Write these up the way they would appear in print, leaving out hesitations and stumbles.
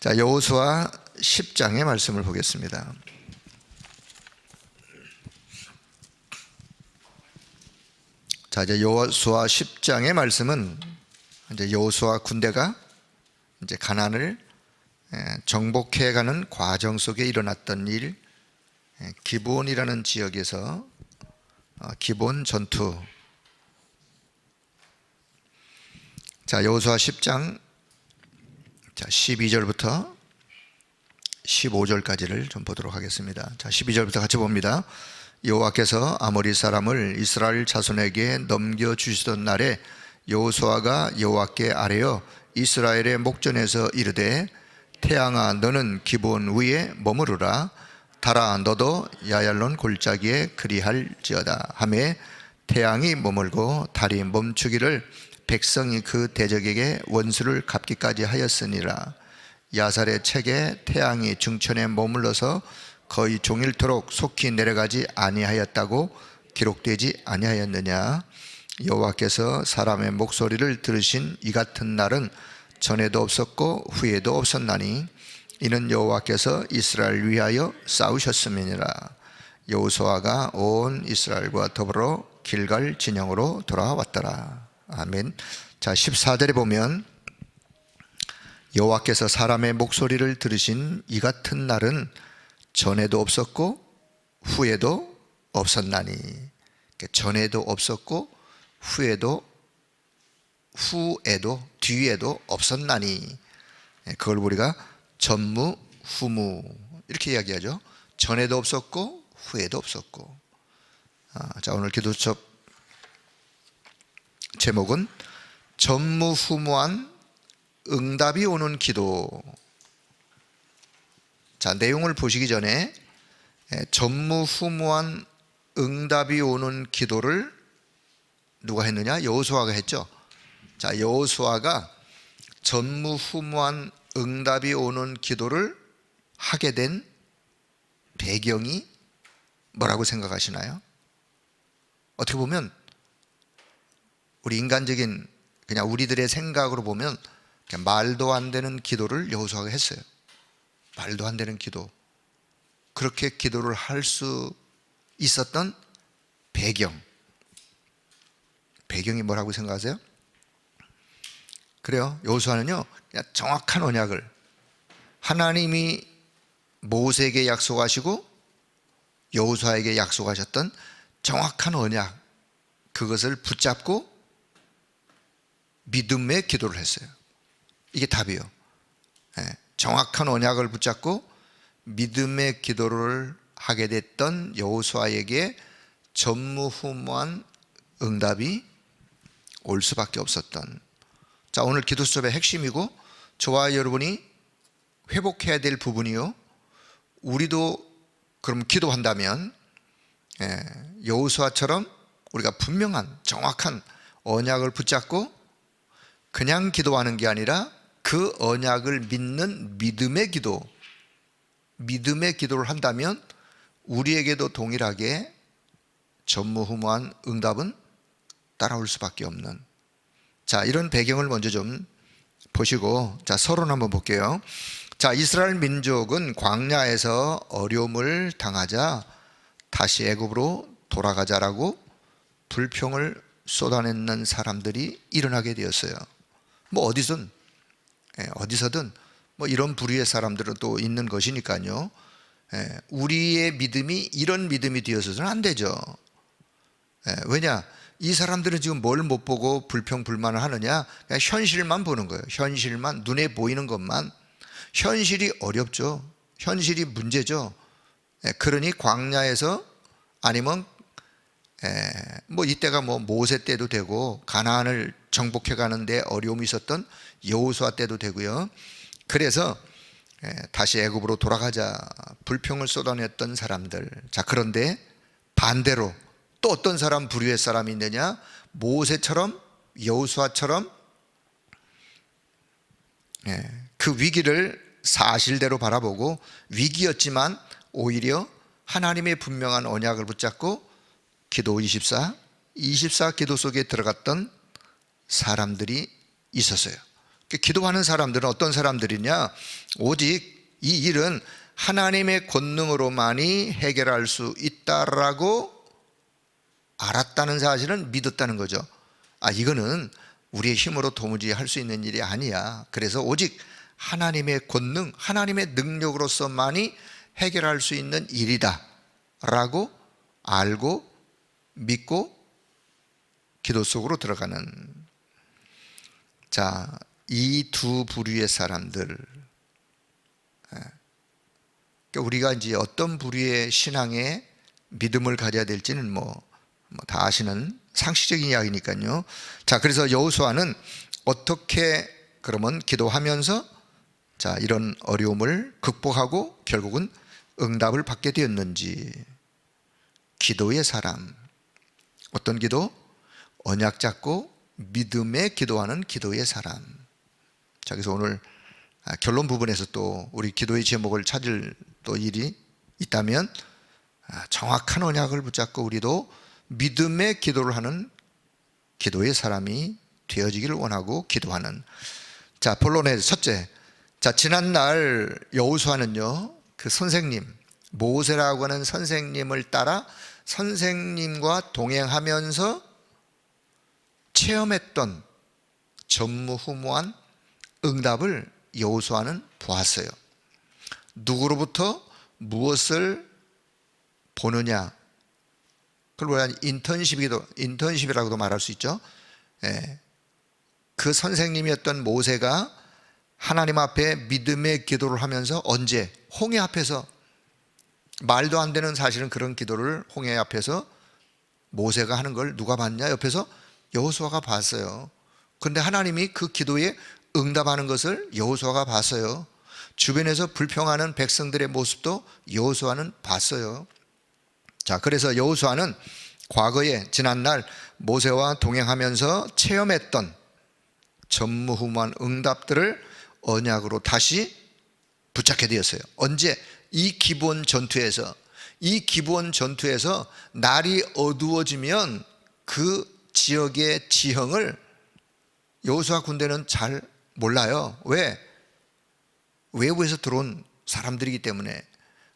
자, 여호수아 10장의 말씀을 보겠습니다. 자, 이제 여호수아 10장의 말씀은 이제 여호수아 군대가 이제 가나안을 정복해 가는 과정 속에 일어났던 일, 기브온이라는 지역에서 기브온 전투. 자, 여호수아 10장 12절부터 15절까지를 좀 보도록 하겠습니다. 자, 12절부터 같이 봅니다. 여호와께서 아모리 사람을 이스라엘 자손에게 넘겨주시던 날에 여호수아가 여호와께 아뢰어 이스라엘의 목전에서 이르되 태양아 너는 기브온 위에 머무르라 달아 너도 야얄론 골짜기에 그리할지어다 하매 태양이 머물고 달이 멈추기를 백성이 그 대적에게 원수를 갚기까지 하였으니라. 야살의 책에 태양이 중천에 머물러서 거의 종일토록 속히 내려가지 아니하였다고 기록되지 아니하였느냐. 여호와께서 사람의 목소리를 들으신 이 같은 날은 전에도 없었고 후에도 없었나니 이는 여호와께서 이스라엘 위하여 싸우셨음이니라. 여호수아가 온 이스라엘과 더불어 길갈 진영으로 돌아왔더라. 아멘. 자, 14절에 보면 여호와께서 사람의 목소리를 들으신 이 같은 날은 전에도 없었고 후에도 없었나니. 전에도 없었고 뒤에도 없었나니. 그걸 우리가 전무후무 이렇게 이야기하죠. 전에도 없었고 후에도 없었고. 자, 오늘 기도첩 제목은 전무후무한 응답이 오는 기도. 자, 내용을 보시기 전에 전무후무한 응답이 오는 기도를 누가 했느냐? 여호수아가 했죠. 자, 여호수아가 전무후무한 응답이 오는 기도를 하게 된 배경이 뭐라고 생각하시나요? 어떻게 보면 우리 인간적인 그냥 우리들의 생각으로 보면 그냥 말도 안 되는 기도를 여호수아가 했어요. 말도 안 되는 기도. 그렇게 기도를 할 수 있었던 배경이 뭐라고 생각하세요? 그래요. 여호수아는요, 그냥 정확한 언약을 하나님이 모세에게 약속하시고 여호수아에게 약속하셨던 정확한 언약, 그것을 붙잡고 믿음의 기도를 했어요. 이게 답이에요. 정확한 언약을 붙잡고 믿음의 기도를 하게 됐던 여호수아에게 전무후무한 응답이 올 수밖에 없었던. 자, 오늘 기도 수업의 핵심이고 저와 여러분이 회복해야 될 부분이요, 우리도 그럼 기도한다면 여호수아처럼 우리가 분명한 정확한 언약을 붙잡고 그냥 기도하는 게 아니라 그 언약을 믿는 믿음의 기도를 한다면 우리에게도 동일하게 전무후무한 응답은 따라올 수밖에 없는. 자, 이런 배경을 먼저 좀 보시고, 자, 서론 한번 볼게요. 자, 이스라엘 민족은 광야에서 어려움을 당하자 다시 애굽으로 돌아가자라고 불평을 쏟아내는 사람들이 일어나게 되었어요. 뭐 어디서든 뭐 이런 부류의 사람들은 또 있는 것이니까요. 우리의 믿음이 이런 믿음이 되어서는 안 되죠. 왜냐? 이 사람들은 지금 뭘 못 보고 불평불만을 하느냐? 그냥 현실만 보는 거예요. 현실만, 눈에 보이는 것만. 현실이 어렵죠. 현실이 문제죠. 그러니 광야에서, 아니면 뭐 이때가 뭐 모세 때도 되고 가나안을 정복해 가는데 어려움이 있었던 여호수아 때도 되고요. 그래서 다시 애굽으로 돌아가자 불평을 쏟아냈던 사람들. 자, 그런데 반대로 또 어떤 사람, 부류의 사람이 있느냐? 모세처럼, 여호수아처럼 그 위기를 사실대로 바라보고 위기였지만 오히려 하나님의 분명한 언약을 붙잡고 기도 24 기도 속에 들어갔던 사람들이 있었어요. 기도하는 사람들은 어떤 사람들이냐? 오직 이 일은 하나님의 권능으로만이 해결할 수 있다라고 알았다는 사실은 믿었다는 거죠. 이거는 우리의 힘으로 도무지 할 수 있는 일이 아니야. 그래서 오직 하나님의 권능, 하나님의 능력으로서만이 해결할 수 있는 일이다 라고 알고 믿고 기도 속으로 들어가는, 자, 이 두 부류의 사람들, 우리가 이제 어떤 부류의 신앙에 믿음을 가져야 될지는 뭐 다 아시는 상식적인 이야기니까요. 자, 그래서 여호수아는 어떻게 그러면 기도하면서 자, 이런 어려움을 극복하고 결국은 응답을 받게 되었는지. 기도의 사람, 어떤 기도? 언약 잡고 믿음에 기도하는 기도의 사람. 자, 그래서 오늘 결론 부분에서 또 우리 기도의 제목을 찾을 또 일이 있다면 정확한 언약을 붙잡고 우리도 믿음의 기도를 하는 기도의 사람이 되어지기를 원하고 기도하는. 자, 본론의 첫째. 자, 지난날 여호수아는요, 그 선생님 모세라고 하는 선생님을 따라 선생님과 동행하면서 체험했던 전무후무한 응답을 여호수아는 보았어요. 누구로부터 무엇을 보느냐? 그걸 인턴십이라고도 말할 수 있죠. 그 선생님이었던 모세가 하나님 앞에 믿음의 기도를 하면서 언제? 홍해 앞에서. 말도 안 되는 사실은 그런 기도를 홍해 앞에서 모세가 하는 걸 누가 봤냐? 옆에서 여호수아가 봤어요. 그런데 하나님이 그 기도에 응답하는 것을 여호수아가 봤어요. 주변에서 불평하는 백성들의 모습도 여호수아는 봤어요. 자, 그래서 여호수아는 과거에 지난날 모세와 동행하면서 체험했던 전무후무한 응답들을 언약으로 다시 붙잡게 되었어요. 언제? 이 기브온 전투에서. 이 기브온 전투에서 날이 어두워지면 그 지역의 지형을 여호수아 군대는 잘 몰라요. 왜? 외부에서 들어온 사람들이기 때문에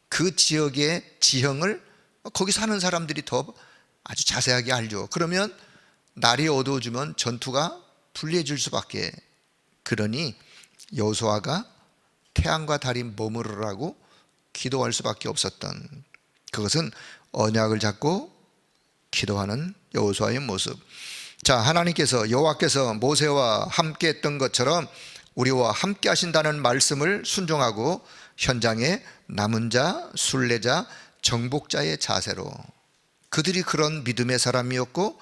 그 지역의 지형을 거기 사는 사람들이 더 아주 자세하게 알죠. 그러면 날이 어두워지면 전투가 불리해질 수밖에. 그러니 여호수아가 태양과 달이 머무르라고 기도할 수밖에 없었던, 그것은 언약을 잡고 기도하는 여호수아의 모습. 자, 하나님께서 여호와께서 모세와 함께 했던 것처럼 우리와 함께 하신다는 말씀을 순종하고 현장에 남은 자, 순례자, 정복자의 자세로, 그들이 그런 믿음의 사람이었고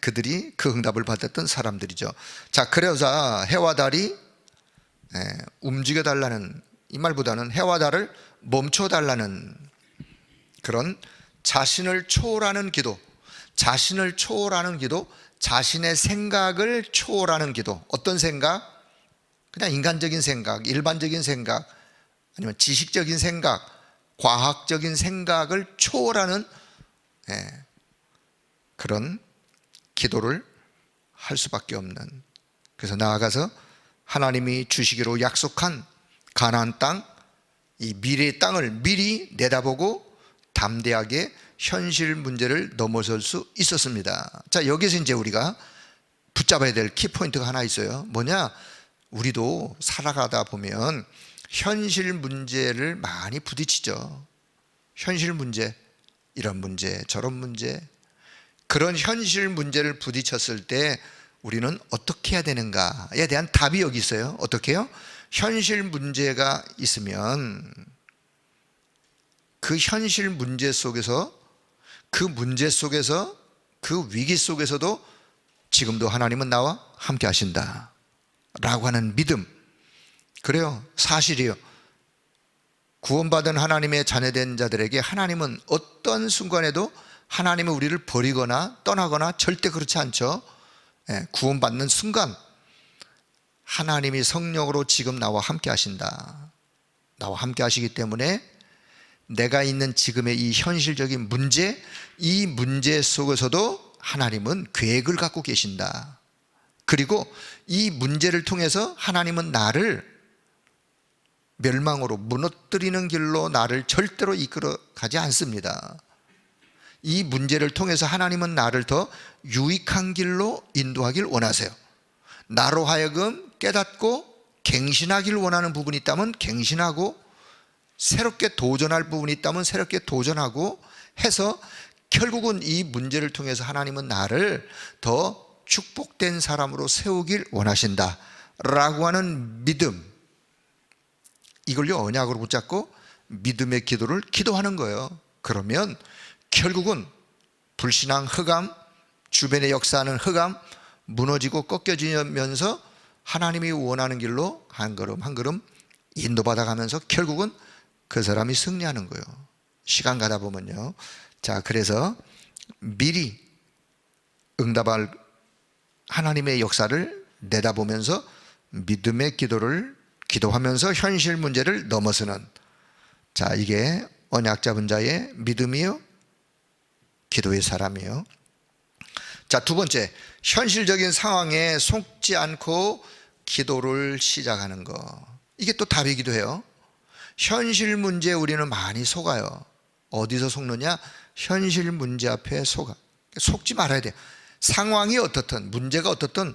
그들이 그 응답을 받았던 사람들이죠. 자, 그래서 해와 달이 움직여달라는, 이 말보다는 해와 달을 멈춰달라는 그런 자신을 초월하는 기도, 자신을 초월하는 기도, 자신의 생각을 초월하는 기도. 어떤 생각? 그냥 인간적인 생각, 일반적인 생각, 아니면 지식적인 생각, 과학적인 생각을 초월하는 그런 기도를 할 수밖에 없는. 그래서 나아가서 하나님이 주시기로 약속한 가나안 땅, 이 미래의 땅을 미리 내다보고 담대하게 현실 문제를 넘어설 수 있었습니다. 자, 여기서 이제 우리가 붙잡아야 될 키포인트가 하나 있어요. 뭐냐? 우리도 살아가다 보면 현실 문제를 많이 부딪히죠. 현실 문제, 이런 문제, 저런 문제. 그런 현실 문제를 부딪혔을 때 우리는 어떻게 해야 되는가에 대한 답이 여기 있어요. 어떻게 해요? 현실 문제가 있으면 그 현실 문제 속에서, 그 문제 속에서, 그 위기 속에서도 지금도 하나님은 나와 함께 하신다 라고 하는 믿음. 그래요, 사실이에요. 구원받은 하나님의 자녀된 자들에게 하나님은 어떤 순간에도 하나님은 우리를 버리거나 떠나거나 절대 그렇지 않죠. 구원받는 순간 하나님이 성령으로 지금 나와 함께 하신다, 나와 함께 하시기 때문에 내가 있는 지금의 이 현실적인 문제, 이 문제 속에서도 하나님은 계획을 갖고 계신다. 그리고 이 문제를 통해서 하나님은 나를 멸망으로 무너뜨리는 길로 나를 절대로 이끌어 가지 않습니다. 이 문제를 통해서 하나님은 나를 더 유익한 길로 인도하길 원하세요. 나로 하여금 깨닫고 갱신하길 원하는 부분이 있다면 갱신하고, 새롭게 도전할 부분이 있다면 새롭게 도전하고 해서 결국은 이 문제를 통해서 하나님은 나를 더 축복된 사람으로 세우길 원하신다 라고 하는 믿음, 이걸요 언약으로 붙잡고 믿음의 기도를 기도하는 거예요. 그러면 결국은 불신앙, 흑암, 주변에 역사하는 흑암 무너지고 꺾여지면서 하나님이 원하는 길로 한 걸음 한 걸음 인도받아 가면서 결국은 그 사람이 승리하는 거예요. 시간 가다 보면요. 자, 그래서 미리 응답할 하나님의 역사를 내다보면서 믿음의 기도를 기도하면서 현실 문제를 넘어서는, 자, 이게 언약 잡은 자의 믿음이요, 기도의 사람이요. 자, 두 번째, 현실적인 상황에 속지 않고 기도를 시작하는 거. 이게 또 답이기도 해요. 현실 문제에 우리는 많이 속아요. 어디서 속느냐? 현실 문제 앞에 속지 말아야 돼요. 상황이 어떻든 문제가 어떻든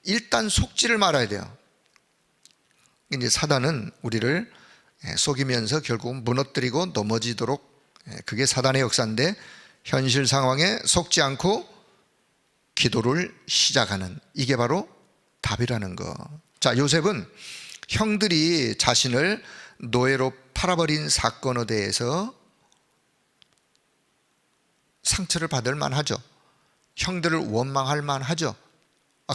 일단 속지를 말아야 돼요. 이제 사단은 우리를 속이면서 결국 무너뜨리고 넘어지도록, 그게 사단의 역사인데, 현실 상황에 속지 않고 기도를 시작하는, 이게 바로 답이라는 거. 자, 요셉은 형들이 자신을 노예로 팔아버린 사건에 대해서 상처를 받을 만하죠. 형들을 원망할 만하죠.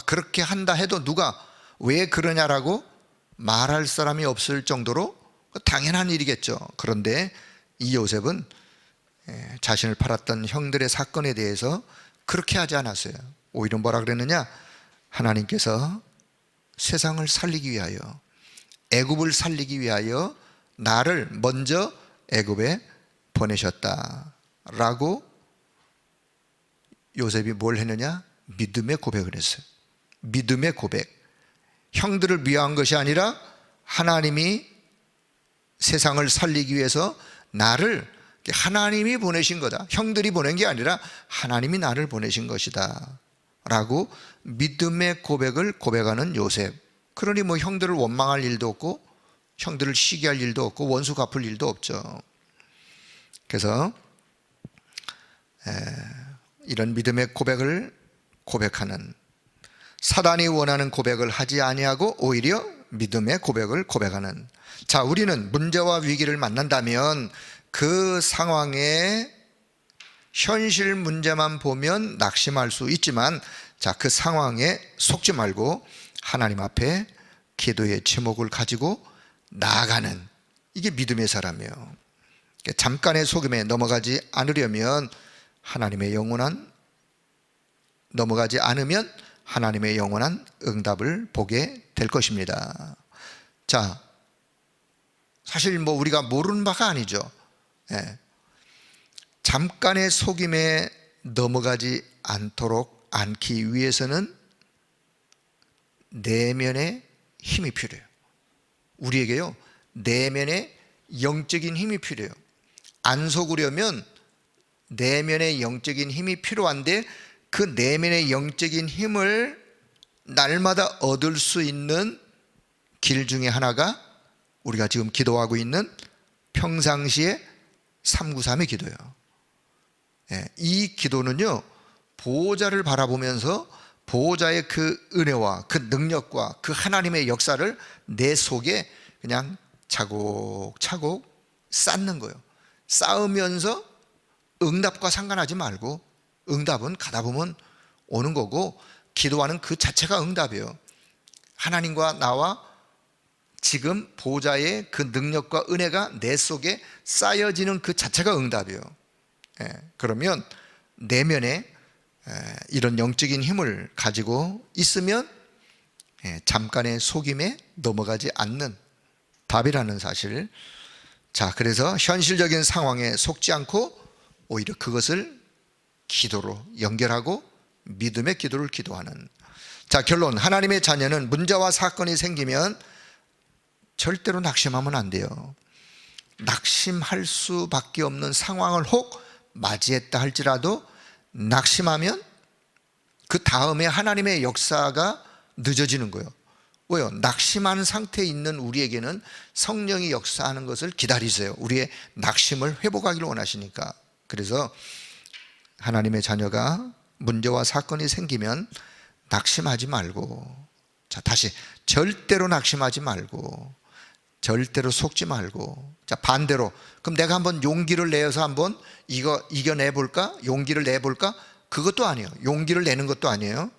그렇게 한다 해도 누가 왜 그러냐라고 말할 사람이 없을 정도로 당연한 일이겠죠. 그런데 이 요셉은 자신을 팔았던 형들의 사건에 대해서 그렇게 하지 않았어요. 오히려 뭐라 그랬느냐? 하나님께서 세상을 살리기 위하여, 애굽을 살리기 위하여 나를 먼저 애굽에 보내셨다라고 요셉이 뭘 했느냐? 믿음의 고백을 했어요. 믿음의 고백. 형들을 미워한 것이 아니라 하나님이 세상을 살리기 위해서 나를 하나님이 보내신 거다. 형들이 보낸 게 아니라 하나님이 나를 보내신 것이다 라고 믿음의 고백을 고백하는 요셉. 그러니 뭐 형들을 원망할 일도 없고 형들을 시기할 일도 없고 원수 갚을 일도 없죠. 그래서 이런 믿음의 고백을 고백하는, 사단이 원하는 고백을 하지 아니하고 오히려 믿음의 고백을 고백하는. 자, 우리는 문제와 위기를 만난다면 그 상황에 현실 문제만 보면 낙심할 수 있지만, 자, 그 상황에 속지 말고 하나님 앞에 기도의 제목을 가지고 나아가는, 이게 믿음의 사람이에요. 잠깐의 속임에 넘어가지 않으려면 하나님의 영원한, 넘어가지 않으면 하나님의 영원한 응답을 보게 될 것입니다. 자, 사실 뭐 우리가 모르는 바가 아니죠. 잠깐의 속임에 넘어가지 않기 위해서는 내면의 힘이 필요해요. 우리에게요, 내면의 영적인 힘이 필요해요. 안 속으려면 내면의 영적인 힘이 필요한데, 그 내면의 영적인 힘을 날마다 얻을 수 있는 길 중에 하나가 우리가 지금 기도하고 있는 평상시에 393의 기도예요. 이 기도는요, 보호자를 바라보면서 보호자의 그 은혜와 그 능력과 그 하나님의 역사를 내 속에 그냥 차곡차곡 쌓는 거예요. 쌓으면서 응답과 상관하지 말고, 응답은 가다 보면 오는 거고, 기도하는 그 자체가 응답이에요. 하나님과 나와 지금 보호자의 그 능력과 은혜가 내 속에 쌓여지는 그 자체가 응답이에요. 그러면 내면에 이런 영적인 힘을 가지고 있으면 잠깐의 속임에 넘어가지 않는 답이라는 사실. 자, 그래서 현실적인 상황에 속지 않고 오히려 그것을 기도로 연결하고 믿음의 기도를 기도하는. 자, 결론. 하나님의 자녀는 문제와 사건이 생기면 절대로 낙심하면 안 돼요. 낙심할 수밖에 없는 상황을 혹 맞이했다 할지라도 낙심하면 그 다음에 하나님의 역사가 늦어지는 거예요. 왜요? 낙심한 상태에 있는 우리에게는 성령이 역사하는 것을 기다리세요. 우리의 낙심을 회복하기를 원하시니까. 그래서 하나님의 자녀가 문제와 사건이 생기면 낙심하지 말고, 자, 다시 절대로 낙심하지 말고, 절대로 속지 말고. 자, 반대로, 그럼 내가 한번 용기를 내어서 한번 이거 이겨내 볼까? 용기를 내 볼까? 그것도 아니에요. 용기를 내는 것도 아니에요.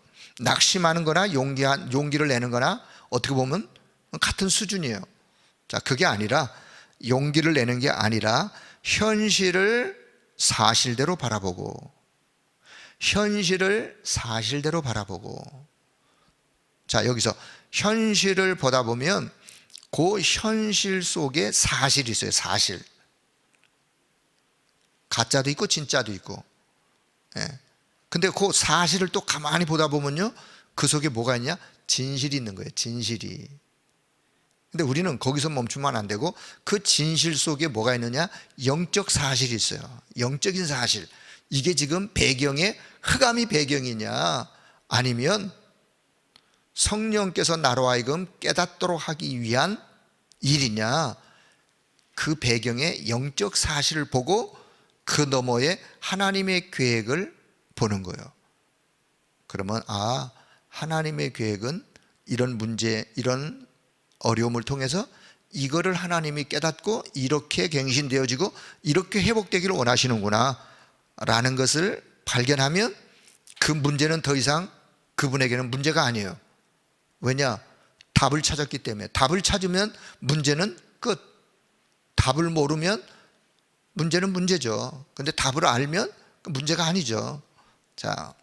낙심하는 거나 용기를 내는 거나 어떻게 보면 같은 수준이에요. 자, 그게 아니라, 용기를 내는 게 아니라 현실을 사실대로 바라보고, 현실을 사실대로 바라보고. 자, 여기서 현실을 보다 보면 그 현실 속에 사실이 있어요. 사실. 가짜도 있고 진짜도 있고. 예. 근데 그 사실을 또 가만히 보다 보면요, 그 속에 뭐가 있냐? 진실이 있는 거예요. 진실이. 근데 우리는 거기서 멈추면 안 되고, 그 진실 속에 뭐가 있느냐? 영적 사실이 있어요. 영적인 사실. 이게 지금 배경에 흑암이 배경이냐, 아니면 성령께서 나로 하여금 깨닫도록 하기 위한 일이냐, 그 배경의 영적 사실을 보고 그 너머에 하나님의 계획을 보는 거예요. 그러면 하나님의 계획은 이런 문제, 이런 어려움을 통해서 이거를 하나님이 깨닫고 이렇게 갱신되어지고 이렇게 회복되기를 원하시는구나 라는 것을 발견하면 그 문제는 더 이상 그분에게는 문제가 아니에요. 왜냐? 답을 찾았기 때문에. 답을 찾으면 문제는 끝. 답을 모르면 문제는 문제죠. 근데 답을 알면 문제가 아니죠. 자,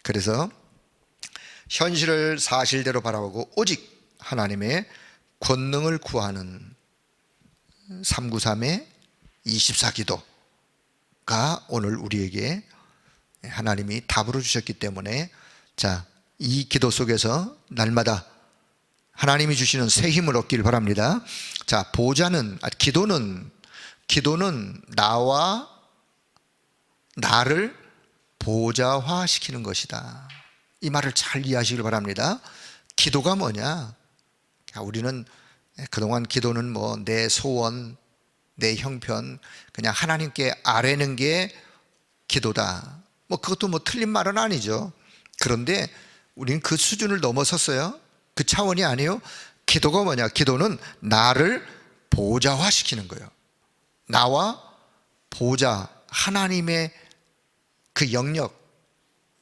그래서 현실을 사실대로 바라보고 오직 하나님의 권능을 구하는 393의 24기도가 오늘 우리에게 하나님이 답으로 주셨기 때문에, 자, 이 기도 속에서 날마다 하나님이 주시는 새 힘을 얻기를 바랍니다. 자, 기도는 나를 보좌화시키는 것이다. 이 말을 잘 이해하시길 바랍니다. 기도가 뭐냐? 우리는 그동안 기도는 뭐 내 소원, 내 형편, 그냥 하나님께 아뢰는 게 기도다. 뭐 그것도 뭐 틀린 말은 아니죠. 그런데 우리는 그 수준을 넘어섰어요. 그 차원이 아니에요. 기도가 뭐냐? 기도는 나를 보좌화시키는 거예요. 나와 보좌, 하나님의 그 영역,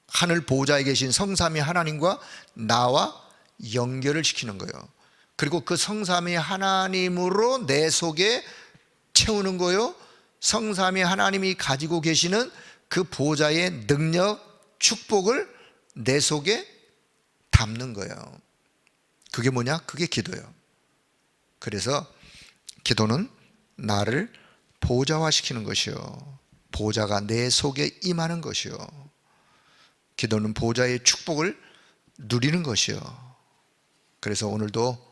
하늘 보좌에 계신 성삼위 하나님과 나와 연결을 시키는 거예요. 그리고 그 성삼위 하나님으로 내 속에 채우는 거예요. 성삼위 하나님이 가지고 계시는 그 보좌의 능력, 축복을 내 속에 담는 거예요. 그게 뭐냐? 그게 기도예요. 그래서 기도는 나를 보좌화시키는 것이요, 보좌가 내 속에 임하는 것이요, 기도는 보좌의 축복을 누리는 것이요. 그래서 오늘도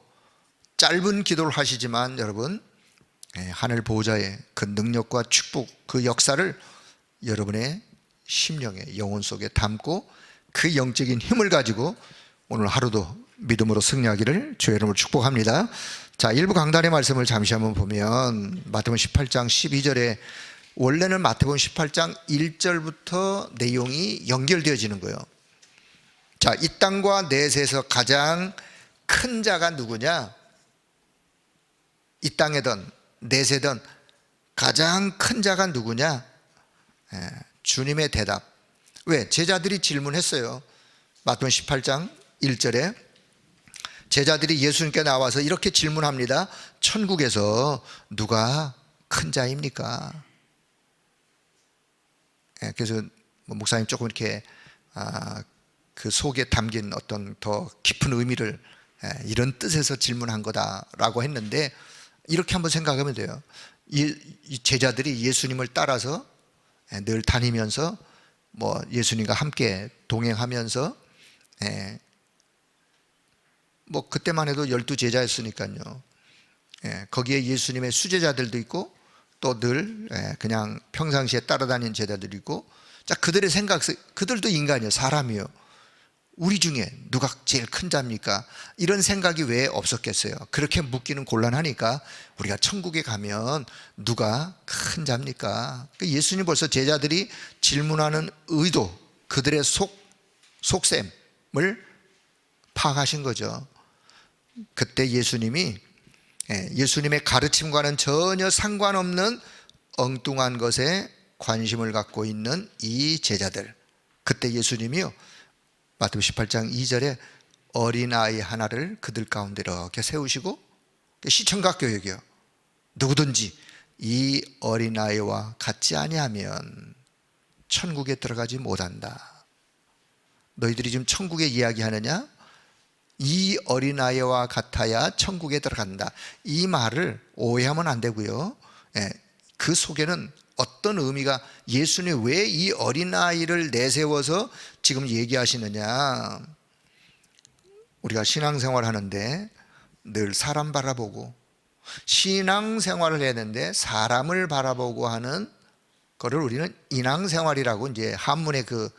짧은 기도를 하시지만 여러분, 하늘 보좌의 그 능력과 축복, 그 역사를 여러분의 심령에, 영혼 속에 담고 그 영적인 힘을 가지고 오늘 하루도 믿음으로 승리하기를 주의 이름으로 축복합니다. 자, 일부 강단의 말씀을 잠시 한번 보면 마태복음 18장 12절에, 원래는 마태복음 18장 1절부터 내용이 연결되어지는 거예요. 자, 이 땅과 내세에서 가장 큰 자가 누구냐? 이 땅에든 내세든 가장 큰 자가 누구냐? 주님의 대답. 왜? 제자들이 질문했어요. 마태복음 18장 1절에 제자들이 예수님께 나와서 이렇게 질문합니다. 천국에서 누가 큰 자입니까? 그래서 목사님 조금 이렇게 그 속에 담긴 어떤 더 깊은 의미를, 이런 뜻에서 질문한 거다라고 했는데, 이렇게 한번 생각하면 돼요. 이 제자들이 예수님을 따라서 늘 다니면서 뭐 예수님과 함께 동행하면서 뭐 그때만 해도 12제자였으니까요. 거기에 예수님의 수제자들도 있고 또 늘 그냥 평상시에 따라다니는 제자들이 있고, 자, 그들의 생각, 그들도 인간이에요. 사람이요. 우리 중에 누가 제일 큰 자입니까? 이런 생각이 왜 없었겠어요? 그렇게 묻기는 곤란하니까 우리가 천국에 가면 누가 큰 자입니까? 예수님 벌써 제자들이 질문하는 의도, 그들의 속셈을 파악하신 거죠. 그때 예수님의 가르침과는 전혀 상관없는 엉뚱한 것에 관심을 갖고 있는 이 제자들, 그때 예수님이요, 마태복음 18장 2절에 어린아이 하나를 그들 가운데 이렇게 세우시고, 시청각 교육이요, 누구든지 이 어린아이와 같지 아니하면 천국에 들어가지 못한다. 너희들이 지금 천국에 이야기하느냐? 이 어린아이와 같아야 천국에 들어간다. 이 말을 오해하면 안 되고요. 그 속에는 어떤 의미가, 예수님이 왜 이 어린아이를 내세워서 지금 얘기하시느냐. 우리가 신앙생활 하는데 늘 사람 바라보고, 신앙생활을 해야 되는데 사람을 바라보고 하는 거를 우리는 인앙생활이라고, 이제 한문의 그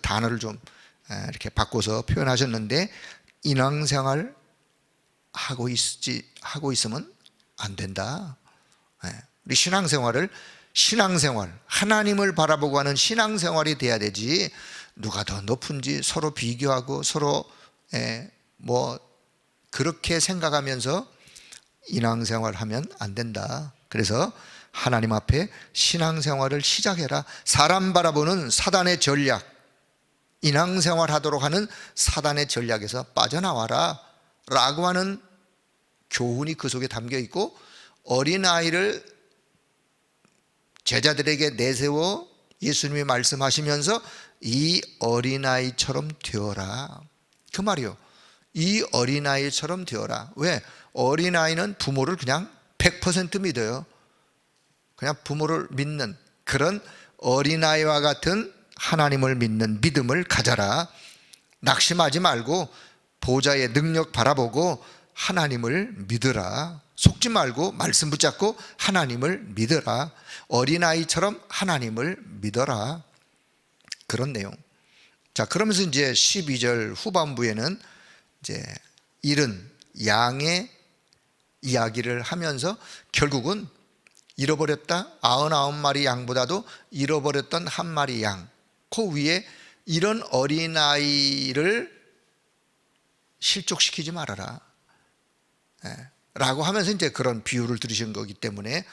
단어를 좀 이렇게 바꿔서 표현하셨는데, 인앙생활 하고 있으면 안 된다. 우리 신앙생활, 하나님을 바라보고 하는 신앙생활이 돼야 되지, 누가 더 높은지 서로 비교하고 서로 뭐 그렇게 생각하면서 인앙생활 하면 안 된다. 그래서 하나님 앞에 신앙생활을 시작해라. 사람 바라보는 사단의 전략, 인앙생활 하도록 하는 사단의 전략에서 빠져나와라 라고 하는 교훈이 그 속에 담겨 있고, 어린아이를 제자들에게 내세워 예수님이 말씀하시면서 이 어린아이처럼 되어라, 그 말이요. 이 어린아이처럼 되어라. 왜? 어린아이는 부모를 그냥 100% 믿어요. 그냥 부모를 믿는 그런 어린아이와 같은 하나님을 믿는 믿음을 가져라. 낙심하지 말고 보좌의 능력 바라보고 하나님을 믿으라. 속지 말고 말씀 붙잡고 하나님을 믿어라. 어린아이처럼 하나님을 믿어라. 그런 내용. 자, 그러면서 이제 12절 후반부에는 이제 잃은 양의 이야기를 하면서 결국은 잃어버렸다, 99마리 양보다도 잃어버렸던 한 마리 양, 그 위에 이런 어린아이를 실족시키지 말아라 라고 하면서 이제 그런 비유를 들으신 거기 때문에,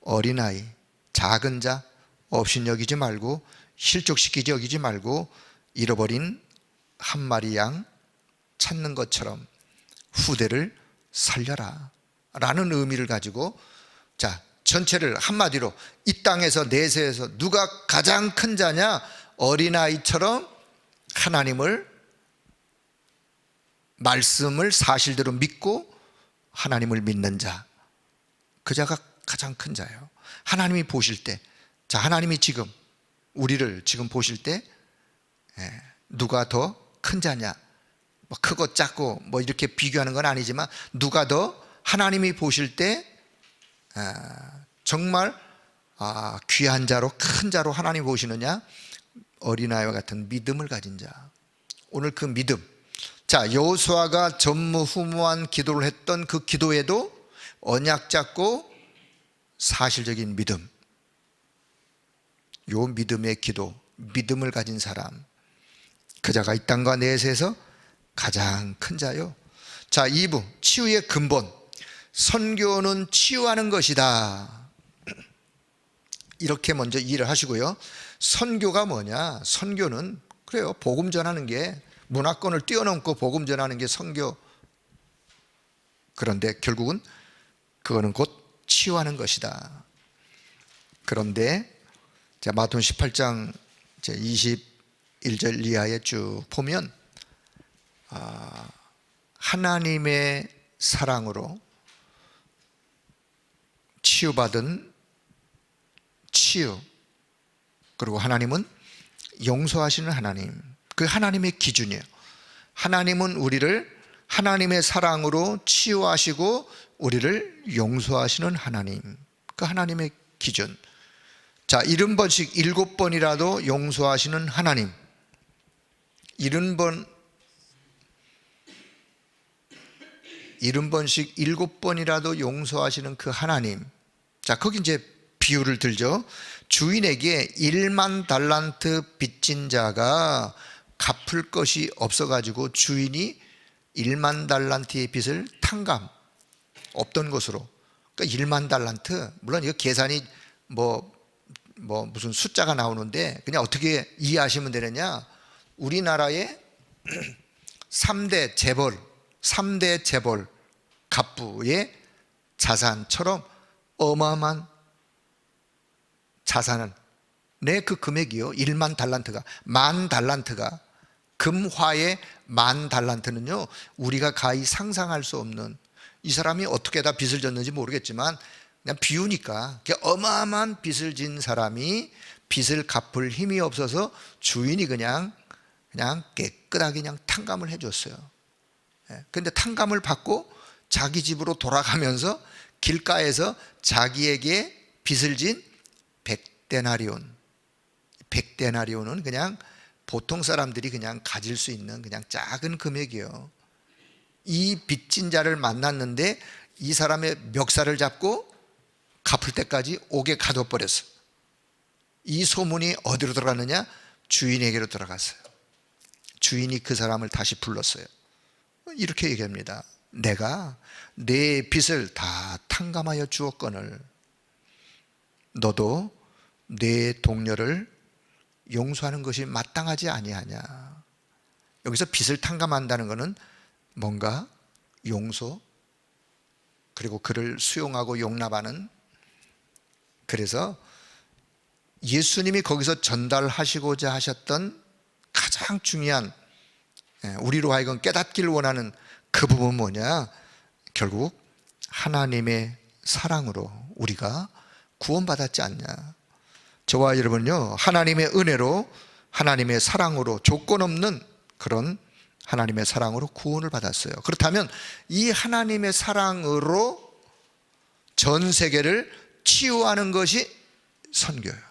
어린아이, 작은 자 업신여기지 말고 실족시키지 여기지 말고 잃어버린 한 마리 양 찾는 것처럼 후대를 살려라 라는 의미를 가지고, 자, 전체를 한마디로 이 땅에서 내세에서 누가 가장 큰 자냐? 어린아이처럼 하나님을, 말씀을 사실대로 믿고 하나님을 믿는 자, 그 자가 가장 큰 자예요. 하나님이 보실 때, 자, 하나님이 지금 우리를 지금 보실 때 누가 더 큰 자냐, 뭐 크고 작고 뭐 이렇게 비교하는 건 아니지만, 누가 더 하나님이 보실 때 정말 귀한 자로, 큰 자로 하나님 보시느냐? 어린아이와 같은 믿음을 가진 자. 오늘 그 믿음, 자, 여호수아가 전무후무한 기도를 했던 그 기도에도 언약 잡고 사실적인 믿음, 요 믿음의 기도, 믿음을 가진 사람, 그 자가 이 땅과 내세에서 가장 큰 자요. 자, 2부 치유의 근본, 선교는 치유하는 것이다. 이렇게 먼저 이해를 하시고요. 선교가 뭐냐? 선교는 그래요, 복음 전하는 게, 문화권을 뛰어넘고 복음 전하는 게 선교. 그런데 결국은 그거는 곧 치유하는 것이다. 그런데 자, 마태복음 18장 21절 이하에 쭉 보면 하나님의 사랑으로 치유받은 치유, 그리고 하나님은 용서하시는 하나님, 그 하나님의 기준이에요. 하나님은 우리를 하나님의 사랑으로 치유하시고 우리를 용서하시는 하나님, 그 하나님의 기준. 자, 70번씩 7번이라도 용서하시는 하나님, 70번씩 7번이라도 용서하시는 그 하나님. 자, 거기 이제 비유를 들죠. 주인에게 1만 달란트 빚진 자가 갚을 것이 없어가지고 주인이 1만 달란트의 빚을 탕감, 없던 것으로. 그러니까 1만 달란트, 물론 이거 계산이 무슨 숫자가 나오는데 그냥 어떻게 이해하시면 되느냐. 우리나라의 3대 재벌 갑부의 자산처럼 어마어마한 자산은 그 금액이요, 1만 달란트가, 10,000달란트가, 금화의 10,000달란트는요 우리가 가히 상상할 수 없는, 이 사람이 어떻게 다 빚을 졌는지 모르겠지만 그냥 비우니까 어마어마한 빚을 진 사람이 빚을 갚을 힘이 없어서 주인이 그냥 깨끗하게 그냥 탕감을 해줬어요. 그런데 탕감을 받고 자기 집으로 돌아가면서 길가에서 자기에게 빚을 진 100데나리온은 그냥 보통 사람들이 그냥 가질 수 있는 그냥 작은 금액이에요. 이 빚진 자를 만났는데 이 사람의 멱살을 잡고 갚을 때까지 옥에 가둬버렸어. 이 소문이 어디로 들어갔느냐? 주인에게로 들어갔어요. 주인이 그 사람을 다시 불렀어요. 이렇게 얘기합니다. 내가 내 빚을 다 탕감하여 주었거늘 너도 내 동료를 용서하는 것이 마땅하지 아니하냐. 여기서 빚을 탕감한다는 것은 뭔가 용서, 그리고 그를 수용하고 용납하는. 그래서 예수님이 거기서 전달하시고자 하셨던 가장 중요한, 우리로 하여금 깨닫기를 원하는 그 부분은 뭐냐? 결국 하나님의 사랑으로 우리가 구원받았지 않냐. 저와 여러분요, 하나님의 은혜로, 하나님의 사랑으로, 조건 없는 그런 하나님의 사랑으로 구원을 받았어요. 그렇다면 이 하나님의 사랑으로 전 세계를 치유하는 것이 선교예요.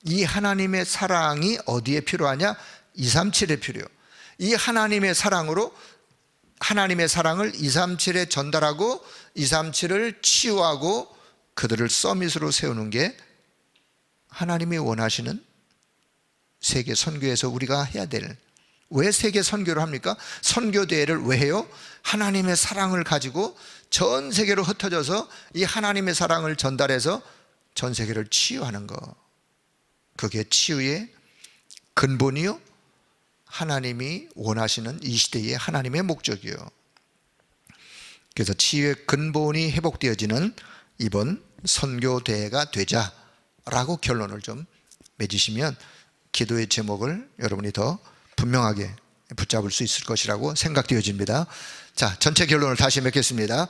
이 하나님의 사랑이 어디에 필요하냐? 237에 필요해요. 이 하나님의 사랑으로 하나님의 사랑을 237에 전달하고 237을 치유하고 그들을 서밋으로 세우는 게 하나님이 원하시는 세계 선교에서 우리가 해야 될. 왜 세계 선교를 합니까? 선교 대회를 왜 해요? 하나님의 사랑을 가지고 전 세계로 흩어져서 이 하나님의 사랑을 전달해서 전 세계를 치유하는 거. 그게 치유의 근본이요, 하나님이 원하시는 이 시대의 하나님의 목적이요. 그래서 치유의 근본이 회복되어지는 이번 선교 대회가 되자라고 결론을 좀 맺으시면 기도의 제목을 여러분이 더 분명하게 붙잡을 수 있을 것이라고 생각되어집니다. 자, 전체 결론을 다시 맺겠습니다.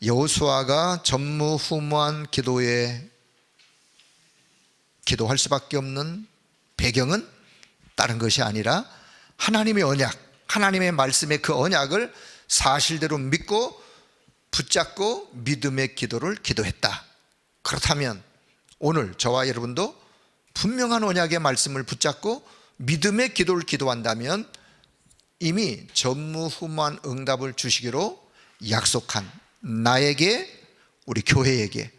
여호수아가 전무후무한 기도할 수밖에 없는 배경은 다른 것이 아니라 하나님의 언약, 하나님의 말씀의 그 언약을 사실대로 믿고 붙잡고 믿음의 기도를 기도했다. 그렇다면 오늘 저와 여러분도 분명한 언약의 말씀을 붙잡고 믿음의 기도를 기도한다면 이미 전무후무한 응답을 주시기로 약속한, 나에게, 우리 교회에게,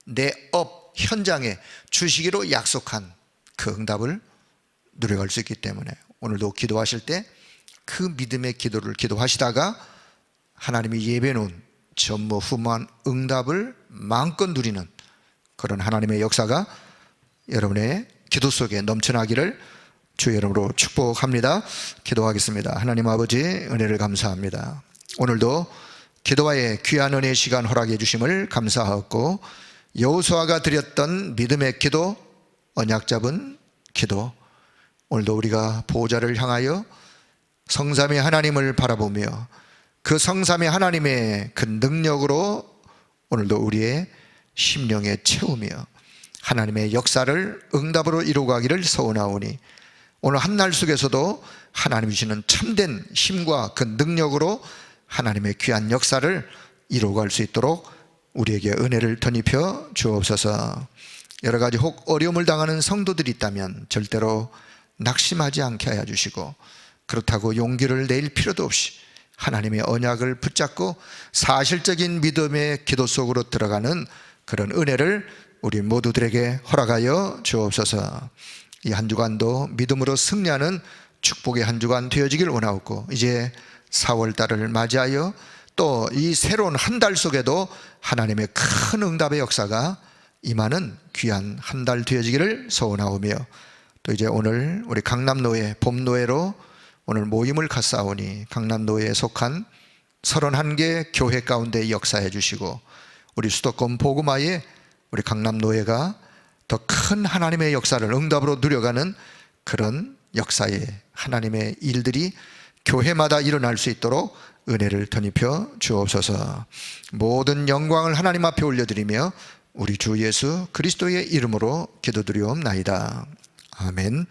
내 업 현장에 주시기로 약속한 그 응답을 누려갈 수 있기 때문에 오늘도 기도하실 때 그 믿음의 기도를 기도하시다가 하나님이 예배해 놓은 전무후무한 응답을 마음껏 누리는 그런 하나님의 역사가 여러분의 기도 속에 넘쳐나기를 주의 이름으로 축복합니다. 기도하겠습니다. 하나님 아버지, 은혜를 감사합니다. 오늘도 기도와의 귀한 은혜의 시간 허락해 주심을 감사하고, 여호수아가 드렸던 믿음의 기도, 언약 잡은 기도, 오늘도 우리가 보호자를 향하여 성삼위 하나님을 바라보며 그 성삼위 하나님의 그 능력으로 오늘도 우리의 심령에 채우며 하나님의 역사를 응답으로 이루어가기를 소원하오니 오늘 한날 속에서도 하나님이 주시는 참된 힘과 그 능력으로 하나님의 귀한 역사를 이루어갈 수 있도록 우리에게 은혜를 덧입혀 주옵소서. 여러 가지 혹 어려움을 당하는 성도들이 있다면 절대로 낙심하지 않게 하여 주시고, 그렇다고 용기를 낼 필요도 없이 하나님의 언약을 붙잡고 사실적인 믿음의 기도 속으로 들어가는 그런 은혜를 우리 모두들에게 허락하여 주옵소서. 이 한 주간도 믿음으로 승리하는 축복의 한 주간 되어지길 원하옵고, 이제 4월달을 맞이하여 또 이 새로운 한 달 속에도 하나님의 큰 응답의 역사가 임하는 귀한 한 달 되어지기를 소원하오며, 또 이제 오늘 우리 강남노예 봄노예로 오늘 모임을 갖사오니 강남노예에 속한 31개 교회 가운데 역사해 주시고, 우리 수도권 복음화에 우리 강남노예가 더 큰 하나님의 역사를 응답으로 누려가는 그런 역사의 하나님의 일들이 교회마다 일어날 수 있도록 은혜를 덧입혀 주옵소서. 모든 영광을 하나님 앞에 올려드리며 우리 주 예수 그리스도의 이름으로 기도드리옵나이다. 아멘.